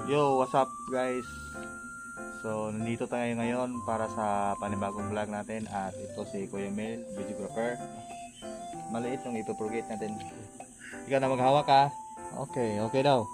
Yo, what's up guys? So, nandito tayo ngayon para sa panibagong vlog natin at ito si Kuya Mel, videographer. Maliit yung ipropagate natin. Ikaw na maghawak ha? Okay, okay daw.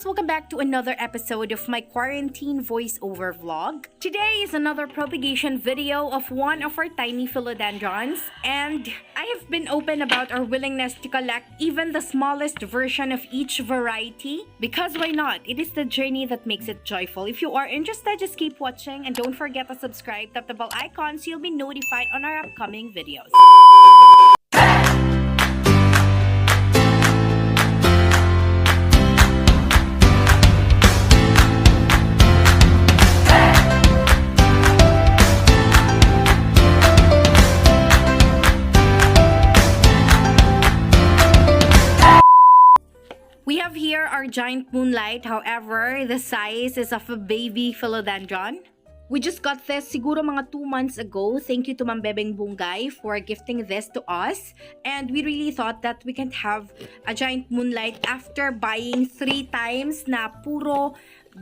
Welcome back to another episode of my quarantine voiceover vlog. Today is another propagation video of one of our tiny philodendrons, and I have been open about our willingness to collect even the smallest version of each variety, because why not? It is the journey that makes it joyful. If you are interested, just keep watching and don't forget to subscribe, tap the bell icon so you'll be notified on our upcoming videos. We have here our giant moonlight. However, the size is of a baby philodendron. We just got this siguro mga 2 months ago. Thank you to Ma'am Bebeng Bungay for gifting this to us. And we really thought that we can't have a giant moonlight after buying 3 times na puro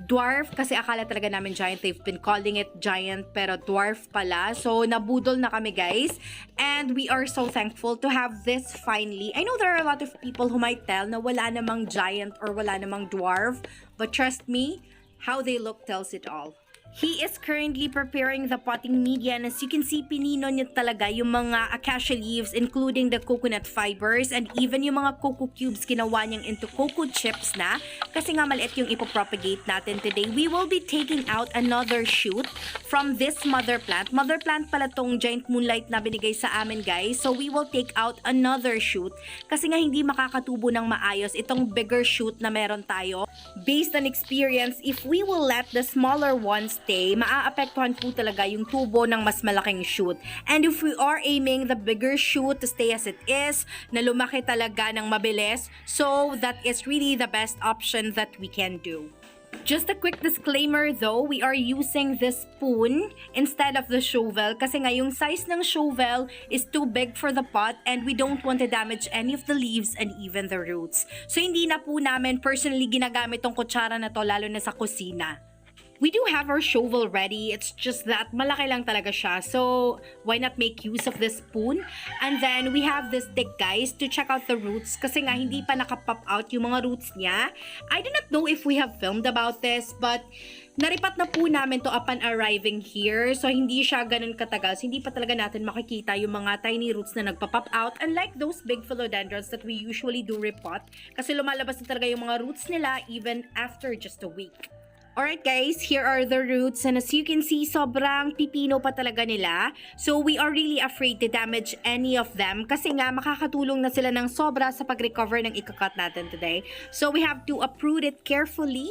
dwarf, kasi akala talaga namin giant. They've been calling it giant pero dwarf pala. So nabudol na kami guys, and we are so thankful to have this finally. I know there are a lot of people who might tell na wala namang giant or wala namang dwarf, but trust me, how they look tells it all. He is currently preparing the potting media, and as you can see, pinino niya talaga yung mga acacia leaves, including the coconut fibers, and even yung mga cocoa cubes, ginawa niyang into cocoa chips na, kasi nga maliit yung ipopropagate natin today. We will be taking out another shoot from this mother plant. Mother plant pala tong giant moonlight na binigay sa amin guys. So we will take out another shoot, kasi nga hindi makakatubo ng maayos itong bigger shoot na meron tayo. Based on experience, if we will let the smaller ones stay, maaapektuhan po talaga yung tubo ng mas malaking shoot. And if we are aiming the bigger shoot to stay as it is, na lumaki talaga ng mabilis, so that is really the best option that we can do. Just a quick disclaimer though, we are using this spoon instead of the shovel kasi nga yung size ng shovel is too big for the pot and we don't want to damage any of the leaves and even the roots. So hindi na po namin personally ginagamit tong kutsara na to, lalo na sa kusina. We do have our shovel ready, it's just that malaki lang talaga siya, so why not make use of this spoon? And then we have this stick guys to check out the roots kasi nga hindi pa nakapop out yung mga roots niya. I do not know if we have filmed about this, but naripat na po namin to upon arriving here, so hindi siya ganun katagal, so hindi pa talaga natin makikita yung mga tiny roots na nagpa-pop out, unlike those big philodendrons that we usually do repot kasi lumalabas na talaga yung mga roots nila even after just a week. Alright guys, here are the roots, and as you can see, sobrang pipino pa talaga nila. So we are really afraid to damage any of them kasi nga makakatulong na sila ng sobra sa pag-recover ng ikakat natin today. So we have to uproot it carefully.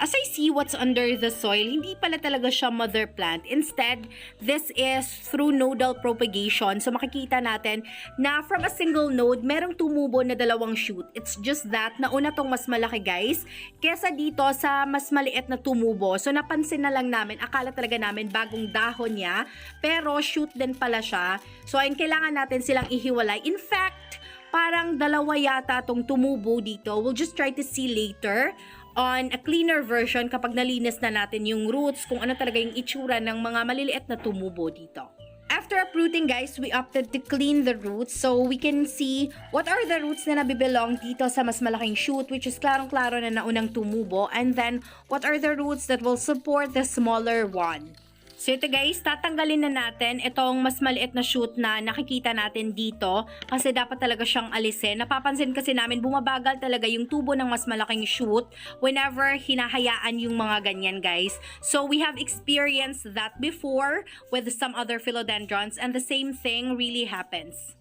As I see what's under the soil, hindi pala talaga siya mother plant. Instead, this is through nodal propagation. So makikita natin na from a single node, merong tumubo na 2 shoot. It's just that nauna tong mas malaki guys, kesa dito sa mas maliit na tumubo. So napansin na lang namin, akala talaga namin bagong dahon niya, pero shoot din pala siya. So ayun, kailangan natin silang ihiwalay. In fact, parang 2 yata tong tumubo dito. We'll just try to see later on a cleaner version kapag nalinis na natin yung roots, kung ano talaga yung itsura ng mga maliliit na tumubo dito. After uprooting guys, we opted to clean the roots so we can see what are the roots na nabibilong dito sa mas malaking shoot, which is klarong-klaro na naunang tumubo, and then what are the roots that will support the smaller one. So ito guys, tatanggalin na natin itong mas maliit na shoot na nakikita natin dito kasi dapat talaga siyang alisin. Napapansin kasi namin bumabagal talaga yung tubo ng mas malaking shoot whenever hinahayaan yung mga ganyan guys. So we have experienced that before with some other philodendrons and the same thing really happens.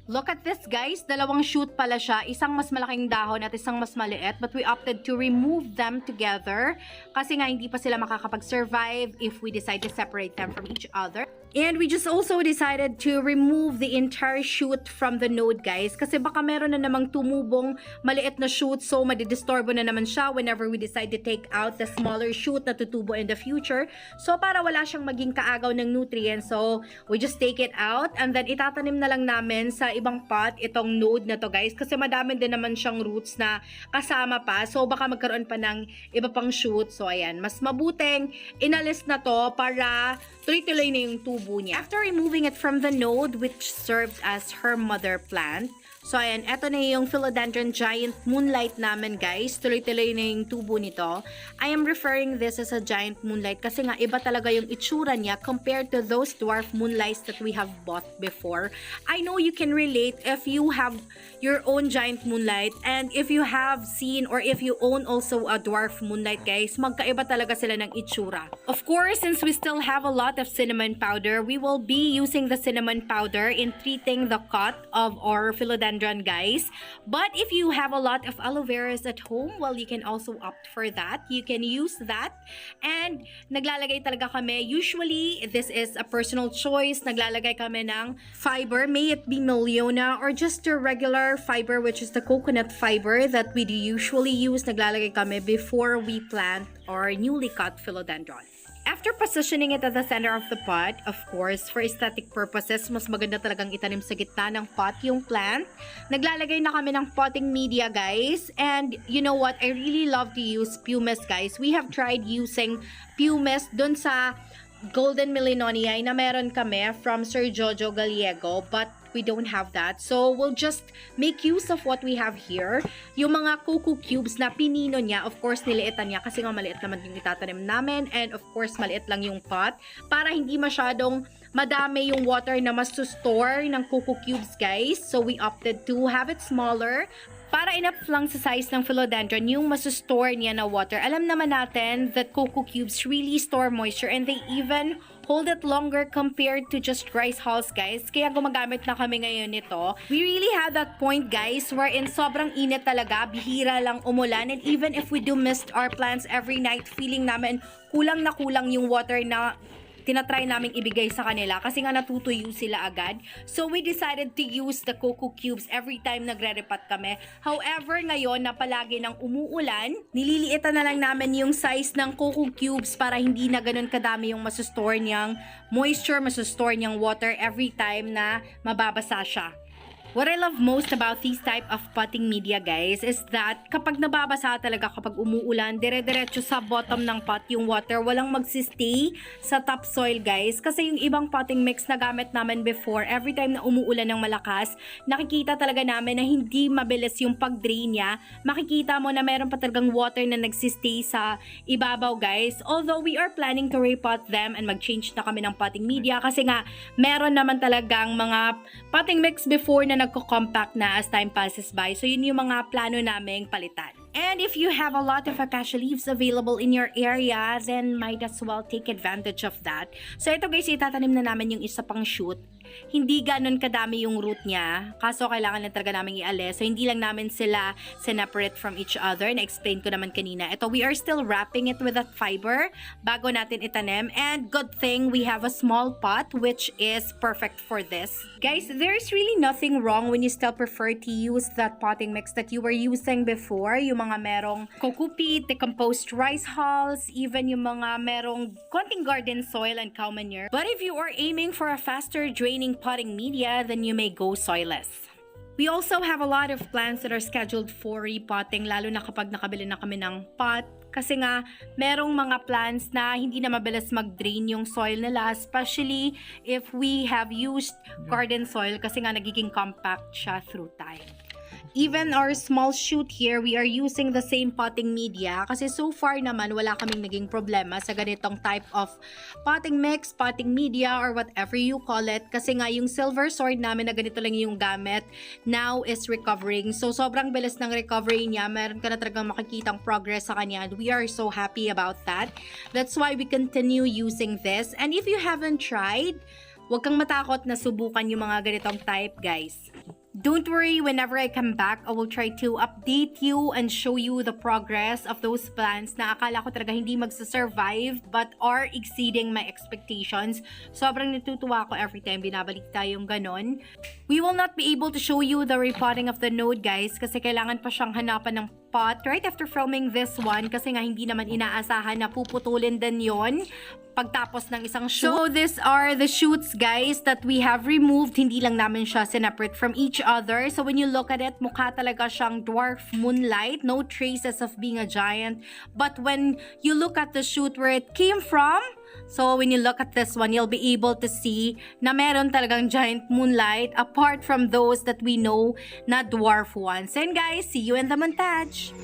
Look at this guys, dalawang shoot pala siya, isang mas malaking dahon at isang mas maliit, but we opted to remove them together kasi nga hindi pa sila makakapag-survive if we decide to separate them from each other. And we just also decided to remove the entire shoot from the node guys kasi baka meron na namang tumubong maliit na shoot, so madidisturbo na naman siya whenever we decide to take out the smaller shoot na tutubo in the future. So para wala siyang maging kaagaw ng nutrients, so we just take it out and then itatanim na lang namin sa ibang pot itong node na to guys kasi madami din naman siyang roots na kasama pa, so baka magkaroon pa ng iba pang shoot. So ayan, mas mabuting inalis na to para tuloy-tuloy na yung tubo niya. After removing it from the node which served as her mother plant, so ayan, eto na yung Philodendron giant moonlight namin guys. Tuloy-tuloy na yung tubo nito. I am referring this as a giant moonlight kasi nga iba talaga yung itsura niya compared to those dwarf moonlights that we have bought before. I know you can relate if you have your own giant moonlight and if you have seen or if you own also a dwarf moonlight guys, magkaiba talaga sila ng itsura. Of course, since we still have a lot of cinnamon powder, we will be using the cinnamon powder in treating the cut of our Philodendron guys. But if you have a lot of aloe veras at home, well, you can also opt for that. You can use that. And naglalagay talaga kami, usually this is a personal choice, naglalagay kami ng fiber, may it be Miliona or just a regular fiber which is the coconut fiber that we usually use. Naglalagay kami before we plant our newly cut Philodendron. After positioning it at the center of the pot, of course, for aesthetic purposes, mas maganda talagang itanim sa gitna ng pot yung plant. Naglalagay na kami ng potting media, guys. And you know what? I really love to use pumice, guys. We have tried using pumice dun sa Golden Millenoniae na meron kami from Sir Jojo Gallego, but we don't have that. So, we'll just make use of what we have here. Yung mga coco cubes na pinino niya, of course, niliitan niya kasi nga maliit naman yung itatanim namin. And of course, maliit lang yung pot para hindi masyadong madami yung water na mas-store ng coco cubes, guys. So, we opted to have it smaller para enough lang sa size ng Philodendron yung masustore niya na water. Alam naman natin that coco cubes really store moisture and they even hold it longer compared to just rice hulls, guys. Kaya gumagamit na kami ngayon nito. We really had that point, guys, wherein sobrang init talaga, bihira lang umulan, and even if we do mist our plants every night, feeling namin kulang na kulang yung water na tinatry naming ibigay sa kanila kasi nga natutuyo sila agad. So, we decided to use the coco cubes every time nagre-repot kami. However, ngayon na palagi nang umuulan, nililiitan na lang namin yung size ng coco cubes para hindi na ganun kadami yung masustore niyang moisture, masustore niyang water every time na mababasa siya. What I love most about these type of potting media, guys, is that kapag nababasa talaga kapag umuulan, dire-diretso sa bottom ng pot yung water, walang magsistay sa topsoil, guys. Kasi yung ibang potting mix na gamit namin before, every time na umuulan ng malakas, nakikita talaga namin na hindi mabilis yung pag-drain niya. Makikita mo na meron pa talagang water na nagsistay sa ibabaw, guys. Although we are planning to repot them and mag-change na kami ng potting media kasi nga meron naman talagang mga potting mix before na nagko-compact na as time passes by. So, yun yung mga plano naming palitan. And if you have a lot of acacia leaves available in your area, then might as well take advantage of that. So, ito guys, itatanim na namin yung isa pang shoot. Hindi ganun kadami yung root niya. Kaso, kailangan na talaga namin ialis. So, hindi lang namin sila separate from each other. Na-explain ko naman kanina. Ito, we are still wrapping it with that fiber bago natin itanim. And good thing, we have a small pot which is perfect for this. Guys, there's really nothing wrong when you still prefer to use that potting mix that you were using before. Yung mga merong coco peat, decomposed rice hulls, even yung mga merong konting garden soil and cow manure. But if you are aiming for a faster draining potting media, then you may go soilless. We also have a lot of plants that are scheduled for repotting, lalo na kapag nakabili na kami ng pot. Kasi nga, merong mga plants na hindi na mabilis mag-drain yung soil nila, especially if we have used garden soil kasi nga nagiging compact siya through time. Even our small shoot here, we are using the same potting media kasi so far naman wala kaming naging problema sa ganitong type of potting mix, potting media, or whatever you call it. Kasi nga yung silver sword namin na ganito lang yung gamit now is recovering. So sobrang bilis ng recovery niya. Meron ka na talagang makikitang progress sa kanya. And we are so happy about that. That's why we continue using this. And if you haven't tried, huwag kang matakot na subukan yung mga ganitong type, guys. Don't worry, whenever I come back, I will try to update you and show you the progress of those plants na akala ko talaga hindi magsasurvive but are exceeding my expectations. Sobrang natutuwa ako every time binabalik tayong ganon. We will not be able to show you the repotting of the node, guys, kasi kailangan pa siyang hanapan ng pot right after filming this one kasi nga hindi naman inaasahan na puputulin din yon pagtapos ng isang shoot. So, these are the shoots, guys, that we have removed. Hindi lang namin siya separate from each other. So, when you look at it, mukha talaga siyang dwarf moonlight. No traces of being a giant. But when you look at the shoot where it came from, so when you look at this one, you'll be able to see na meron talagang giant moonlight apart from those that we know na dwarf ones. And guys, see you in the montage.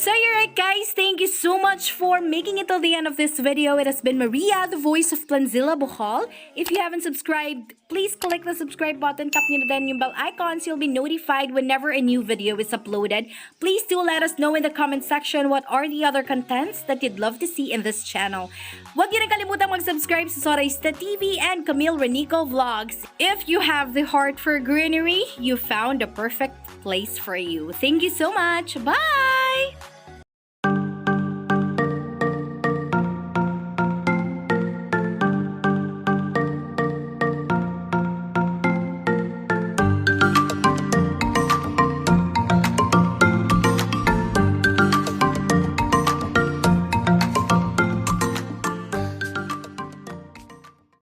So you're right, guys, thank you so much for making it till the end of this video. It has been Maria, the voice of PLANTZILLA BHL. If you haven't subscribed, please click the subscribe button, tap nyo na din yung bell icon so you'll be notified whenever a new video is uploaded. Please do let us know in the comment section what are the other contents that you'd love to see in this channel. Huwag nyo rin kalimutang mag-subscribe sa Soraysta TV and Camille Renico Vlogs. If you have the heart for greenery, you found a perfect place for you. Thank you so much. Bye!